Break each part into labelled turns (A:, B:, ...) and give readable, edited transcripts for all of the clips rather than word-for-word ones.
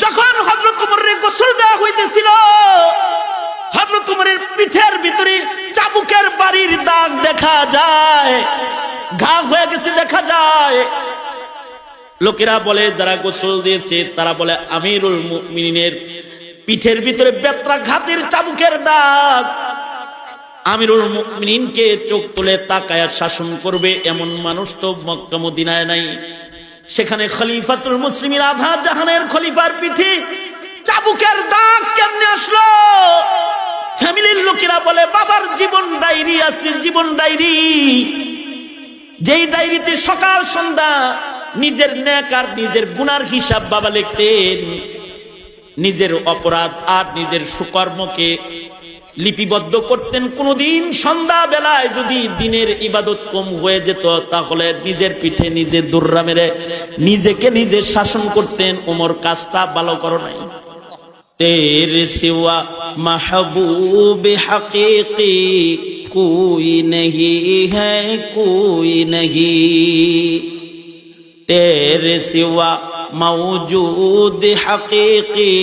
A: যখন হযরত উমরের গোসল দেওয়া হইতেছিল, হযরত উমরের পিঠের ভিতরে চাবুকের বাড়ির দাগ দেখা যায়, ঘা হয়ে গেছে দেখা যায়। লোকেরা বলে, যারা গোসল দিয়েছে তারা বলে আমিরুল মুমিনিনের পিঠের ভিতরে বেত্রাঘাতের চাবুকের দাগ। আমিরুল মুমিনিনকে চোখ তুলে তাকায়া শাসন করবে এমন মানুষ তো মক্কা মদিনায় নাই। সেখানে খলিফাতুল মুসলিমিন আধা জাহানের খলিফার পিঠে চাবুকের দাগ কেমনে আসলো? ফ্যামিলির লোকেরা বলে বাবার জীবন ডায়েরি আছে, জীবন ডায়েরি, যেই ডায়েরিতে সকাল সন্ধ্যা নিজের নেক আর নিজের গুনার হিসাব বাবা লিখতেন। নিজের অপরাধ আর নিজের সুকর্মকে লিপিবদ্ধ করতেন। কোনদিন সন্ধ্যা বেলায় যদি দিনের ইবাদত কম হয়ে যেত তাহলে নিজের পিঠে নিজে দুর্রা মেরে নিজেকে নিজে শাসন করতেন, ওমর কাজটা ভালো করো নাই। তেরে সিওয়া মাহবুব হাকিকি কোই নেহি হ্যায় কোই নেহি, तेरे सिवा मौजूद हकीकी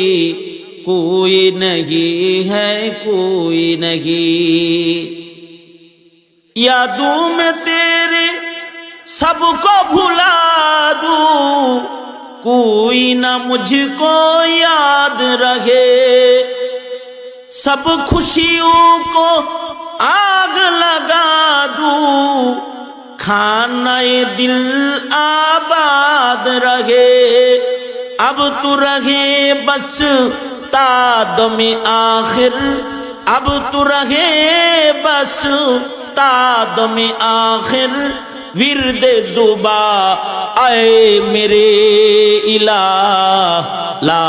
A: कोई नहीं है कोई नहीं। यादों में तेरे सबको भुला दूं, कोई ना मुझको याद रहे। सब खुशियों को आग लगा दूं, खानाए दिल आबाद रहे। अब तू रहे बस तादमे आखिर, अब तू रहे बस तादमे आखिर। विरदे जुबा आए मेरे इलाह, ला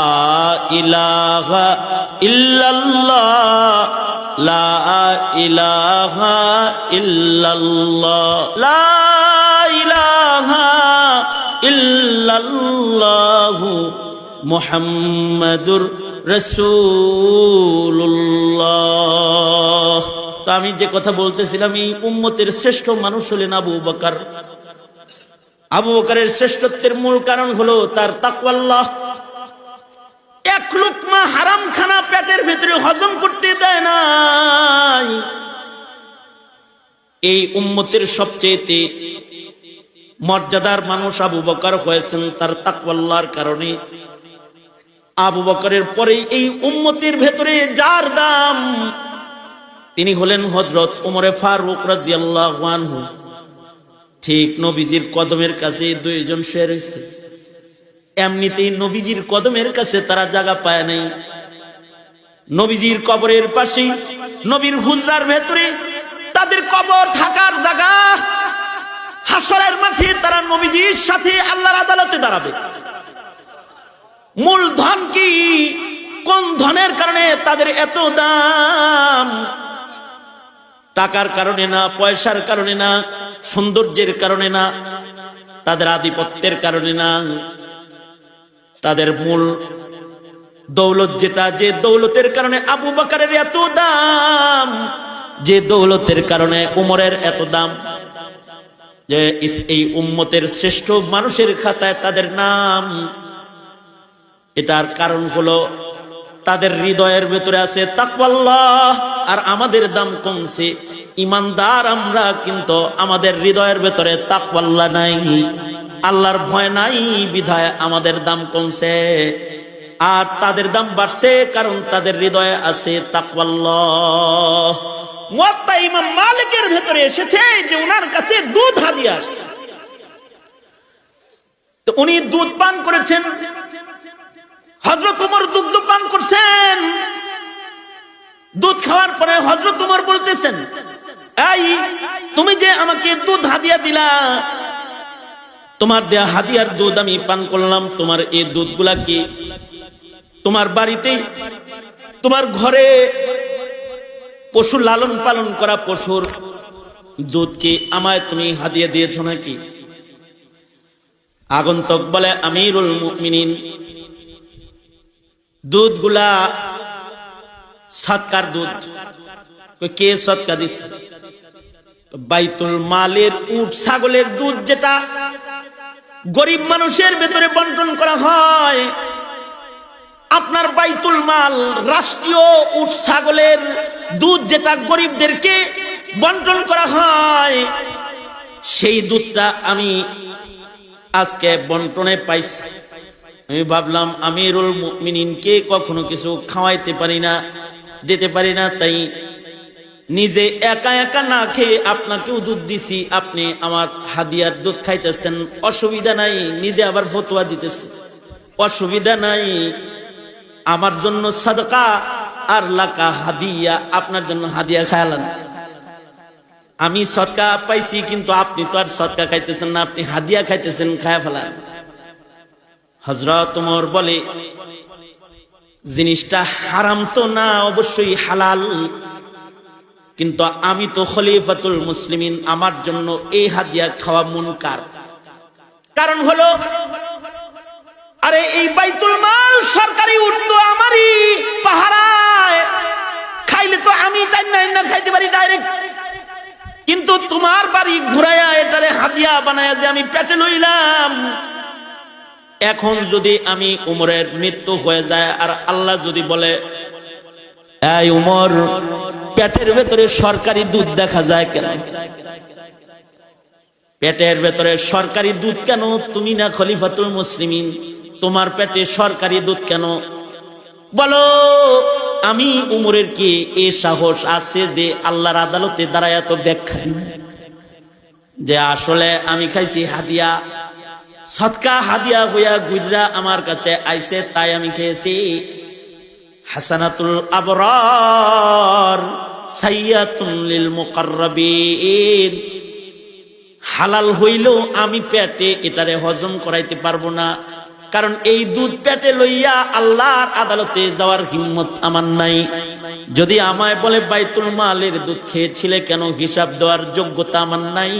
A: इलाहा इल्लल्लाह, ला इलाहा इल्लल्लाह, ला इलाहा इल्लल्लाह मुहम्मदुर রাসূলুল্লাহ। তো আমি যে কথা বলতেছিলাম, এই উম্মতের শ্রেষ্ঠ মানুষ হলেন আবু বকর। আবু বকরের শ্রেষ্ঠত্বের মূল কারণ হলো তার তাকওয়াল্লাহ। এক লুকমা হারাম খানা পেটের ভিতরে হজম করতে দেয় নাই। এই উম্মতের সবচেয়ে মর্যাদার মানুষ আবু বকর হয়েছেন তার তাকওয়াল্লাহর কারণে। আবু বকরের পরে এই উম্মতের ভেতরে যার দাম তিনি হলেন হযরত ওমরে ফারুক রাদিয়াল্লাহু আনহু। ঠিক নবীজির কদমের কাছে দুইজন শুয়ে রয়েছে। এমনিতেই নবীজির কদমের কাছে তারা জায়গা পায় নাই। নবীজির কবরের পাশে, নবীর হুজরার ভেতরে তাদের কবর থাকার জায়গা। হাসরের মাঠে তারা নবীজির সাথে আল্লাহর আদালতে দাঁড়াবে। মূল ধন কি? কোন ধনের কারণে তাদের এত দাম? টাকার কারণে না, পয়সার কারণে না, সৌন্দর্যের কারণে না, তাদের আধিপত্যের কারণে না। তাদের মূল দৌলত যেটা, যে দৌলতের কারণে আবু বকরের এত দাম, যে দৌলতের কারণে উমরের এত দাম, যে এই উম্মতের শ্রেষ্ঠ মানুষের খাতায় তাদের নাম, এটার কারণ হলো তাদের হৃদয়ের ভেতরে আছে তাকওয়াল্লাহ। আর আমাদের দাম কমছে, ইমানদার আমরা, কিন্তু আমাদের হৃদয়ের ভেতরে তাকওয়াল্লাহ নাই, আল্লাহর ভয় নাই, বিধায় আমাদের দাম কমছে। আর তাদের দাম বাড়ছে কারণ তাদের হৃদয়ে আছে তাকওয়াল্লাহ। মুয়াত্তা ইমাম মালিকের ভেতরে এসেছে যে ওনার কাছে দুধ হাদিয়া আসছে। তো উনি দুধ পান করেছেন, হযরত ওমর দুধ পান করছেন। দুধ খাওয়ার পরে হযরত ওমর বলতেছেন, এই তুমি যে আমাকে দুধ হাদিয়া দিলা, তোমার দেয়া হাদিয়ার দুধ আমি পান করলাম। তোমার এই দুধগুলা কি তোমার বাড়িতে, তোমার ঘরে পশু লালন পালন করা পশুর দুধ কি আমায় তুমি হাদিয়া দিয়েছো নাকি? আগন্তুক বলে, আমিরুল মুমিনিন, দুধগুলা সদকার দুধ। কে সদকা দিচ্ছে? বাইতুল মালের উট ছাগলের দুধ, যেটা গরিব মানুষের ভেতরে বন্টন করা হয়, আপনার বাইতুল মাল রাষ্ট্রীয় উট ছাগলের দুধ যেটা গরিবদেরকে বন্টন করা হয়, সেই দুধটা আমি আজকে বন্টনে পাইছি। আমি ভাবলাম আমিরুল মুমিনিনকে কখনো কিছু খাওয়াইতে পারি না, দিতে পারি না, তাই নিজে একা একা না খেয়ে আপনাকেও দুধ দিছি, আপনি আমার হাদিয়ার দুধ খাইতেছেন, অসুবিধা নাই। নিজে আবার ফতোয়া দিতেছে, অসুবিধা নাই, আমার জন্য সাদকা আর লাকা হাদিয়া, আপনার জন্য হাদিয়া খায়ালান। আমি সদকা পাইছি, কিন্তু আপনি তো আর সদকা খাইতেছেন না, আপনি হাদিয়া খাইতেছেন, খায়া ফেলান। হযরত ওমর বলে, জিনিসটা হারাম তো না, অবশ্যই হালাল, কিন্তু আমি তো খলিফাতুল মুসলিমিন, আমার জন্য এই হাদিয়া খাওয়া মুনকার। কারণ হলো, আরে এই বাইতুল মাল সরকারি উঠতো আমারই পাহারায়, খাইলে তো আমি তাই না খাইতে পারি ডাইরেক্ট, কিন্তু তোমার বাড়ি ঘুরাইয়া এটারে হাদিয়া বানায়া যে আমি পেটে লইলাম। এখন যদি আমি উমরের মৃত্যু হয়ে যায় আর আল্লাহ যদি বলে, এই উমর, পেটের ভেতরে সরকারি দুধ দেখা যায় কেন? পেটের ভেতরে সরকারি দুধ কেন? তুমি না খলিফাতুল মুসলিমিন, তোমার পেটে সরকারি দুধ কেন? বলো, আমি উমরের কি এ সাহস আছে যে আল্লাহর আদালতে দাঁড়ায় তো ব্যাখ্যা দিবে যে আসলে আমি খাইছি হাদিয়া, সদকা হাদিয়া হইয়া গুজরা আমার কাছে আইছে, তাই আমি খেয়েছি। হাসানাতুল আবরার সাইয়াতুন লিল মুকাররাবিন, হালাল হইলেও আমি পেটে এটারে হজম করাইতে পারবো না, কারণ এই দুধ পেটে লইয়া আল্লাহর আদালতে যাওয়ার হিম্মত আমার নাই। যদি আমায় বলে বাইতুল মালের দুধ খেয়েছিলে কেন, হিসাব দেওয়ার যোগ্যতা আমার নাই।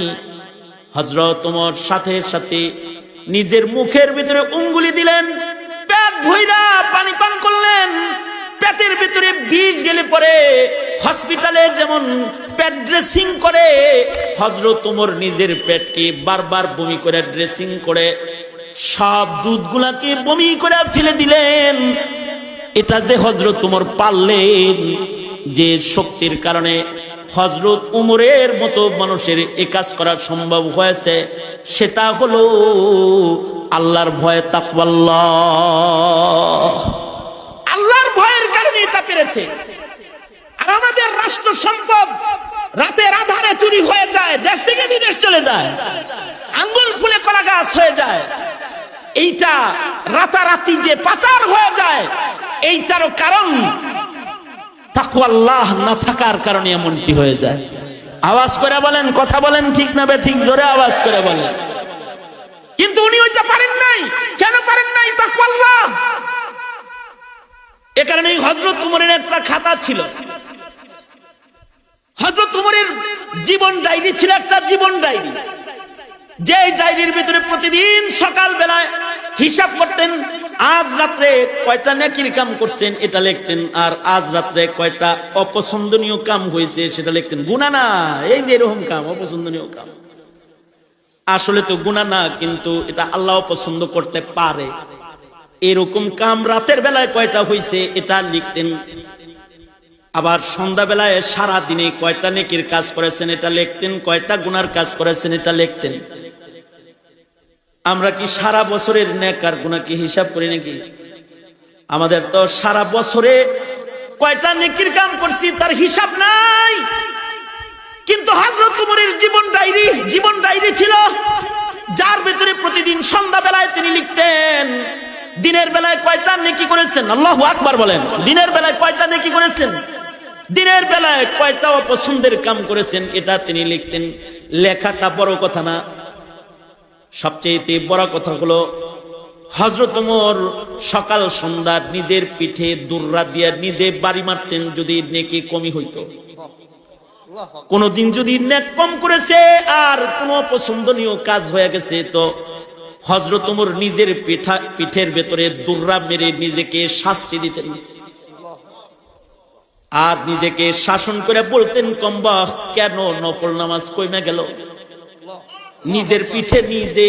A: হযরত ওমর সাথে সাথে নিজের মুখের ভিতরে উঙ্গুলি দিলেন, পেট ভইরা পানি পান করলেন। পেটের ভিতরে বিষ গেলে পরে হসপিটালে যেমন পেট ড্রেসিং করে, হযরত ওমর নিজের পেটকে বারবার বমি করে ড্রেসিং করে সব দুধগুলাকে বমি করে ফেলে দিলেন। এটা যে হযরত ওমর পারলেন, যে শক্তির কারণে হযরত ওমরের মতো মানুষের এ কাজ করা সম্ভব হয়েছে, সেটা হলো আল্লাহর ভয়, তাকওয়াল্লাহ। আল্লাহর ভয়ের কারণে এটা পেরেছে। আর আমাদের রাষ্ট্র সম্পদ রাতের আধারে চুরি হয়ে যায়, দেশ থেকে বিদেশ চলে যায়, আঙ্গুল ফুলে কলা গাছ হয়ে যায়। এইটা রাতারাতি যে পাচার হয়ে যায়, এইটারও কারণ তাকওয়াল্লাহ না থাকার কারণে এমনটি হয়ে যায়। আওয়াজ করে বলেন, কথা বলেন, ঠিক না ঠিক, জোরে আওয়াজ করে বলেন। কিন্তু উনি ওইটা পারেন নাই। কেন পারেন নাই? তাকওয়াল্লাহ। এ কারণে হযরত ওমরের একটা খাতা ছিল, হযরত ওমরের জীবন ডায়েরি ছিল, একটা জীবন ডায়েরি, যে ডায়েরির ভিতরে প্রতিদিন সকাল বেলায় হিসাব করতেন। আজ রাত্রে কয়টা নেকির কাম করছেন এটা লিখতেন, আর আজ রাত্রে কয়টা অপছন্দনীয় কাম হয়েছে সেটা লিখতেন। গুনাহ না, এই যে এরকম কাম অপছন্দনীয় কাম, আসলে তো গুনাহ না, কিন্তু এটা আল্লাহ পছন্দ করতে পারে। এরকম কাম রাতের বেলায় কয়টা হয়েছে এটা লিখতেন। আবার সন্ধ্যা বেলায় সারা দিনে কয়টা নেকির কাজ করেছেন এটা লিখতেন, কয়টা গুনার কাজ করেছেন এটা লিখতেন। আমরা কি সারা বছরের নেক আর গুনাহ কি হিসাব করি নাকি? আমাদের তো সারা বছরে কয়টা নেকির কাম করছি তার হিসাব নাই। কিন্তু হযরত ওমরের জীবন ডায়েরি ছিল, যার ভিতরে প্রতিদিন সন্ধ্যা বেলায় তিনি লিখতেন দিনের বেলায় কয়টা নেকি করেছেন। আল্লাহু আকবার বলেন। দিনের বেলায় কয়টা নেকি করেছেন, দিনের বেলায় কয়টা অপছন্দের কাম করেছেন, এটা তিনি লিখতেন। লেখাটা বড় কথা না, সবচেয়ে বড় কথা হলো হযরত ওমর সকাল সন্ধ্যা নিজের পিঠে দুর্রা দিয়ে নিজে বাড়ি মারতেন যদি নেকি কমই হইতো। কোনদিন যদি নেক কম করেছে আর কোন পছন্দনীয় কাজ হয়ে গেছে, তো হযরত ওমর নিজের পিঠের ভেতরে দুর্রা মেরে নিজেকে শাস্তি দিতেন আর নিজেকে শাসন করে বলতেন, কমবখ, কেন নফল নামাজ কইমা গেল? নিজের পিঠে নিজে,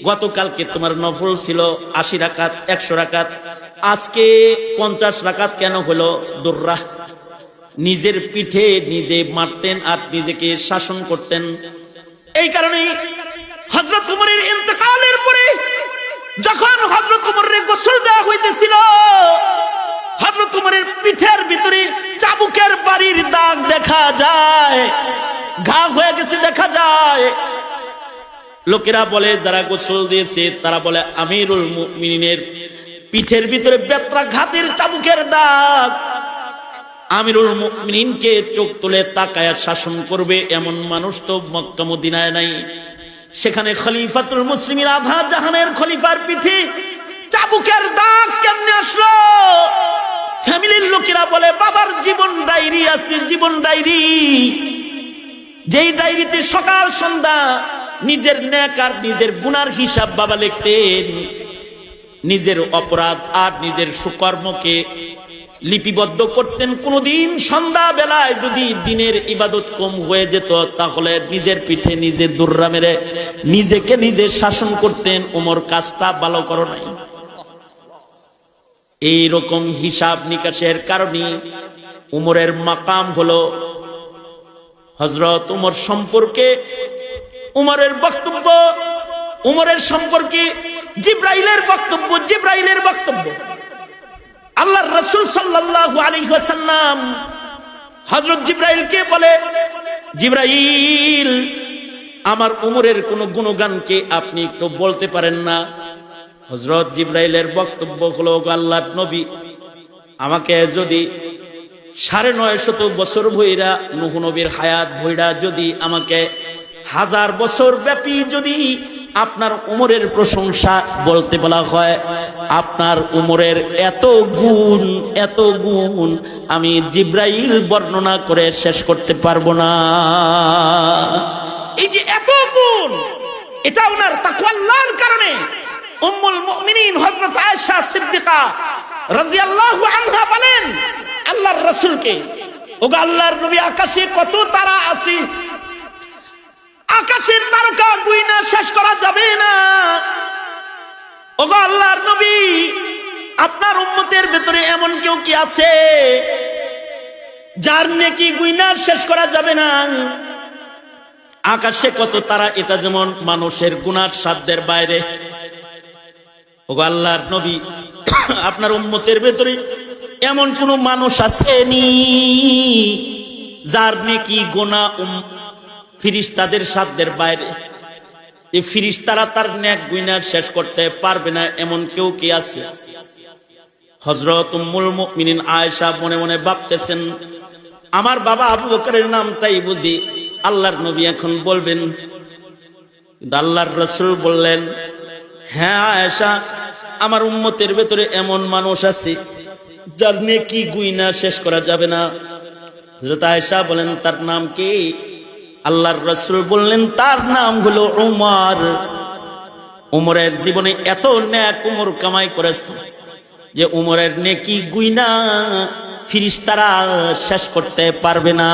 A: গতকালকে তোমার নফল ছিল 80 রাকাত 100 রাকাত, আজকে 50 রাকাত কেন হলো? দুররা নিজের পিঠে নিজে মারতেন আর নিজেকে শাসন করতেন। এই কারণেই হযরত উমরের ইন্তেকালের পরে যখন হযরত উমরের গোসল দেওয়া হইতেছিল, হযরত উমরের পিঠের ভিতরে চাবুকের বাড়ির দাগ দেখা যায়, ঘা হয়ে গেছে দেখা যায়। লোকেরা বলে, যারা গোসল দিয়েছে তারা বলে আমিরুল মুমিনিনের পিঠের ভিতরে বেত্রাঘাতের চাবুকের দাগ। আমিরুল মুমিনিনকে চোখ তুলে তাকায়া শাসন করবে এমন মানুষ তো মক্কা মদিনায় নাই। সেখানে খলিফাতুল মুসলিমিন আধা জাহানের খলিফার পিঠে চাবুকের দাগ কেমনে আসলো? ফ্যামিলির লোকেরা বলে বাবার জীবন ডায়েরি আছে, জীবন ডায়েরি, যেই ডায়েরিতে সকাল সন্ধ্যা নিজের নেক আর নিজের গুনার হিসাব বাবা লিখতেন। নিজের অপরাধ আর নিজের সুকর্মকে লিপিবদ্ধ করতেন। কোনদিন সন্ধ্যা বেলায় যদি দিনের ইবাদত কম হয়ে যেত তাহলে নিজের পিঠে নিজে দুর্রা মেরে নিজেকে নিজে শাসন করতেন, ওমর কাজটা ভালো করো নাই। এইরকম হিসাব নিকাশের কারণে উমরের মাকাম হলো। হযরত উমর সম্পর্কে উমরের বক্তব্য, উমরের সম্পর্কে জিব্রাইলের বক্তব্য, জিব্রাইলের বক্তব্য। আল্লাহর রাসূল সাল্লাল্লাহু আলাইহি ওয়াসাল্লাম হযরত জিব্রাইলকে বলে, জিব্রাইল, আমার উমরের কোন গুণগানকে আপনি একটু বলতে পারেন না? হযরত জিব্রাইলের বক্তব্য হলো, আল্লাহর নবী, আমাকে যদি 950 বছর ভইরা নূহ নবীর হায়াত ভইরা যদি আমাকে 1000 বছর ব্যাপী যদি আপনার উমরের প্রশংসা বলতে বলা হয়, আপনার উমরের এত গুণ, এত গুণ আমি জিব্রাইল বর্ণনা করে শেষ করতে পারবো না। এই যে এত গুণ, এটা ওনার তাকওয়ার কারণে। উম্মুল মুমিনিন হযরত আয়েশা সিদ্দিকা রাদিয়াল্লাহু আনহা বলেন আল্লাহর রাসূলকে, ওগো আল্লাহর নবী, আকাশে কত তারা আছে, আকাশের তারকা গুইনা শেষ করা যাবে না। ওগো আল্লাহর নবী, আপনার উম্মতের ভিতরে এমন কেউ কি আছে যার নেকি গুইনা শেষ করা যাবে না? আকাশে কত তারা, এটা যেমন মানুষের গুনার সাধ্যের বাইরে। ওগো আল্লাহর নবী, আপনার উম্মতের ভিতরে এমন কোন মানুষ আসেনি যার নেকি গুনাহ ফিরিস্তাদের সাধ্যের বাইরে? এই ফিরিস্তারা তার নেক গুনাহ শেষ করতে পারবে না, এমন কেউ কি আছে? হযরত উম্মুল মুমিনিন আয়েশা মনে মনে ভাবতেছেন, আমার বাবা আবু বকরের নাম তাই বুঝি আল্লাহর নবী এখন বলবেন। আল্লাহর রাসূল বললেন, হ্যাঁ আয়েশা, আমার উম্মতের ভেতরে এমন মানুষ আছে যার নেকি গুনাহ শেষ করা যাবে না। হযরত আয়েশা বলেন, তার নাম কি? আল্লাহর রাসূল বললেন, তার নাম হলো উমর। উমরের জীবনে এত নেক উমর কামাই করেছে যে উমরের নেকি গুনাহ ফিরিস্তারা শেষ করতে পারবে না।